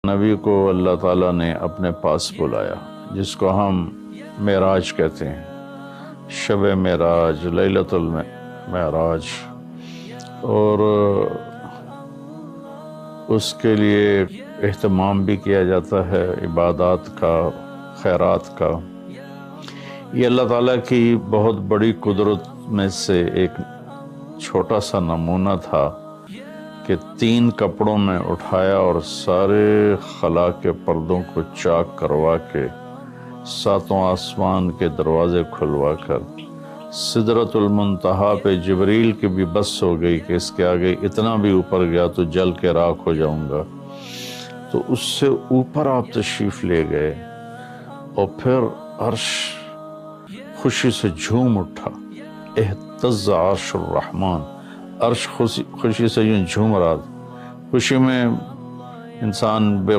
نبی کو اللہ تعالیٰ نے اپنے پاس بلایا، جس کو ہم معراج کہتے ہیں، شب معراج، لیلۃ المعراج، اور اس کے لیے اہتمام بھی کیا جاتا ہے عبادات کا، خیرات کا۔ یہ اللہ تعالیٰ کی بہت بڑی قدرت میں سے ایک چھوٹا سا نمونہ تھا کہ 3 کپڑوں میں اٹھایا اور سارے خلا کے پردوں کو چاک کروا کے 7 آسمان کے دروازے کھلوا کر سدرۃ المنتہا پہ جبریل کی بھی بس ہو گئی کہ اس کے آگے اتنا بھی اوپر گیا تو جل کے راکھ ہو جاؤں گا، تو اس سے اوپر آپ تشریف لے گئے، اور پھر عرش خوشی سے جھوم اٹھا، اہتز عرش الرحمن، عرش خوشی سے یوں جھوم رہا تھا۔ خوشی میں انسان بے